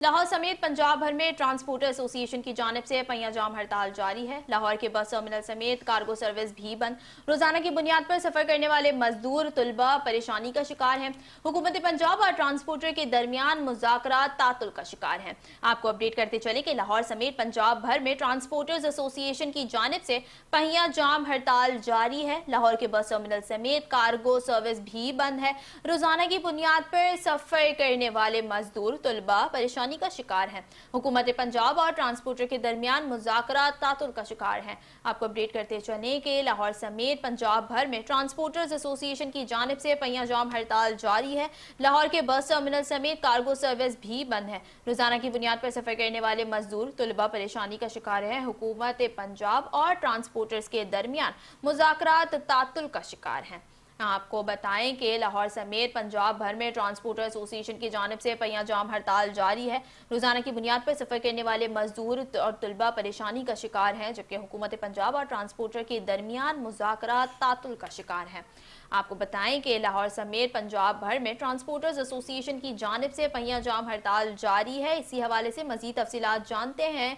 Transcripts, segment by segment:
लाहौर समेत पंजाब भर में ट्रांसपोर्टर एसोसिएशन की जानिब से पहिया जाम हड़ताल जारी है। लाहौर के बस टर्मिनल समेत कार्गो सर्विस भी बंद। रोजाना की बुनियाद पर सफर करने वाले मजदूर तुलबा परेशानी का शिकार हैं। हुकूमत पंजाब और ट्रांसपोर्टर के दरमियान मुज़ाकरात तातुल का शिकार हैं। आपको अपडेट करते चले कि लाहौर समेत पंजाब भर में ट्रांसपोर्टर्स एसोसिएशन की जानिब से पहिया जाम हड़ताल जारी है। लाहौर के बस टर्मिनल समेत कार्गो सर्विस भी बंद है। रोजाना की बुनियाद पर सफर करने वाले मजदूर तुलबा परेशानी का शिकार हैं। हुकूमत पंजाब और ट्रांसपोर्टर के दरमियान मुज़ाकरात तातुल का शिकार हैं। आपको अपडेट करते चले कि लाहौर समेत पंजाब भर में ट्रांसपोर्टर्स एसोसिएशन की जानिब से पहिया जाम हड़ताल जारी है। लाहौर के बस टर्मिनल समेत कार्गो सर्विस भी बंद है। रोजाना की बुनियाद पर सफर करने वाले मजदूर तुलबा परेशानी का शिकार हैं। हुकूमत पंजाब और ट्रांसपोर्टर्स के दरमियान मुज़ाकरात तातुल का शिकार हैं। आपको बताएं कि लाहौर समेत पंजाब भर में ट्रांसपोर्टर एसोसिएशन की जानिब से पहिया जाम हड़ताल जारी है। रोजाना की बुनियाद पर सफर करने वाले मजदूर और तुलबा परेशानी का शिकार हैं, जबकि हुकूमत पंजाब और ट्रांसपोर्टर के दरमियान मुज़ाकरात तातुल का शिकार हैं। आपको बताएं कि लाहौर समेत पंजाब भर में ट्रांसपोर्टर्स एसोसिएशन की जानिब से पहिया जाम हड़ताल जारी है। इसी हवाले से मजीद तफसीलात जानते हैं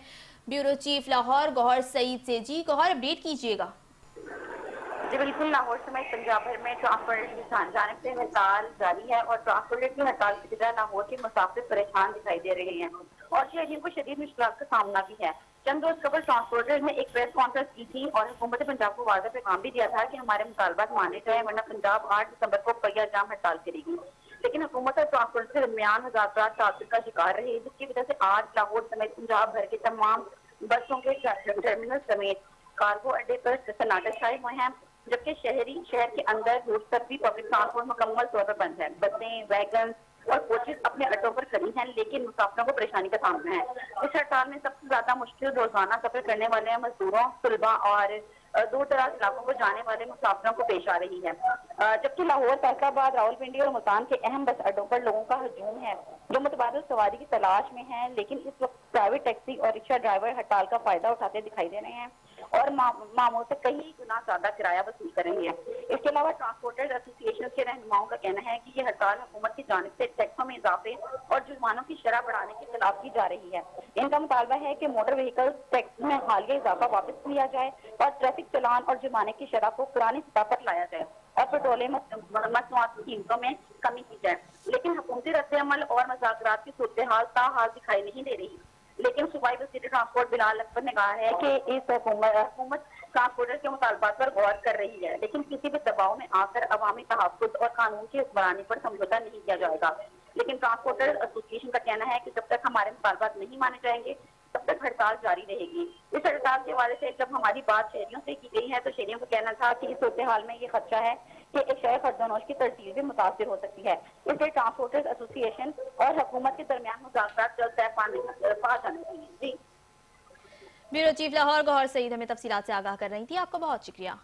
ब्यूरो चीफ लाहौर गौहर सईद से। जी गौहर, अपडेट कीजिएगा। जी बिल्कुल, लाहौर समेत पंजाब भर में ट्रांसपोर्टर की जानिब से हड़ताल जारी है और ट्रांसपोर्टर की हड़ताल की वजह लाहौर के मुसाफिर परेशान दिखाई दे रहे हैं और शहरियों को शदीद मुश्किलात का सामना भी है। चंद रोज कबल ट्रांसपोर्टर ने एक प्रेस कॉन्फ्रेंस की थी और हुकूमत पंजाब को वादा पैगाम भी दिया था कि हमारे मुतालबात माने जाए, वरना पंजाब 8 दिसंबर को पहिया जाम हड़ताल करेगी। लेकिन हुकूमत और ट्रांसपोर्टर के दरमियान मुज़ाकरात तातुल का शिकार रहे, जिसकी वजह से आज लाहौर समेत पंजाब भर के तमाम बसों के टर्मिनल समेत कार्गो अड्डे पर सन्नाटा छाए हुए हैं, जबकि शहर के अंदर रोड तक भी पब्लिक ट्रांसपोर्ट मुकम्मल तौर पर बंद है। बसें, वैगन और कोचेस अपने अड्डों पर खड़ी हैं, लेकिन मुसाफिरों को परेशानी का सामना है। इस हड़ताल में सबसे ज्यादा मुश्किल रोजाना सफर करने वाले मजदूरों, तुलबा और दूर दराज इलाकों को जाने वाले मुसाफिरों को पेश आ रही है। जबकि लाहौर, फैसलाबाद, रावलपिंडी और मुल्तान के अहम बस अड्डों पर लोगों का हजूम है जो मुतबादिल सवारी की तलाश में है, लेकिन इस वक्त प्राइवेट टैक्सी और रिक्शा ड्राइवर हड़ताल का फायदा उठाते दिखाई दे रहे हैं और मामूल से कई गुना ज्यादा किराया वसूल कर रही है। इसके अलावा ट्रांसपोर्टर्स एसोसिएशन के रहनुमाओं का कहना है कि ये हड़ताल हुकूमत की जानिब से टैक्सों में इजाफे और जुर्मानों की शरह बढ़ाने के खिलाफ की जा रही है। इनका मुतालबा है कि मोटर व्हीकल टैक्स में हालिया इजाफा वापस लिया जाए और ट्रैफिक चलान और जुर्माने की शरह को पुरानी सतह पर लाया जाए और पेट्रोलियम मसनूआत की कीमतों में कमी की जाए। लेकिन हुकूमती रद्द-ए-अमल और मुज़ाकरात की सूरत हाल ताहाल दिखाई नहीं दे रही। लेकिन सूबाई वज़ीर ट्रांसपोर्ट बिलाल अकबर ने कहा है कि इस हुकूमत ट्रांसपोर्टर के मुतालबात पर गौर कर रही है, लेकिन किसी भी दबाव में आकर अवामी तहफ़्फ़ुज़ और कानून की हुक्मरानी पर समझौता नहीं किया जाएगा। लेकिन ट्रांसपोर्टर एसोसिएशन का कहना है कि जब तक हमारे मुतालबात नहीं माने जाएंगे तब तक हड़ताल जारी रहेगी। इस हड़ताल के हवाले से जब हमारी बात शहरियों से की गई है तो शहरियों का कहना था कि इस सूरत हाल में ये खदशा है कि एक शहर खर्दोनोश की तरतीब भी मुतासिर हो सकती है। इसलिए ट्रांसपोर्टर्स एसोसिएशन और हुकूमत के दरमियान मुज़ाकरात जल्द तय पा जाने चाहिए। जी ब्यूरो चीफ लाहौर गौहर सईद हमें तफसीलात से आगाह कर रही थी। आपका बहुत शुक्रिया।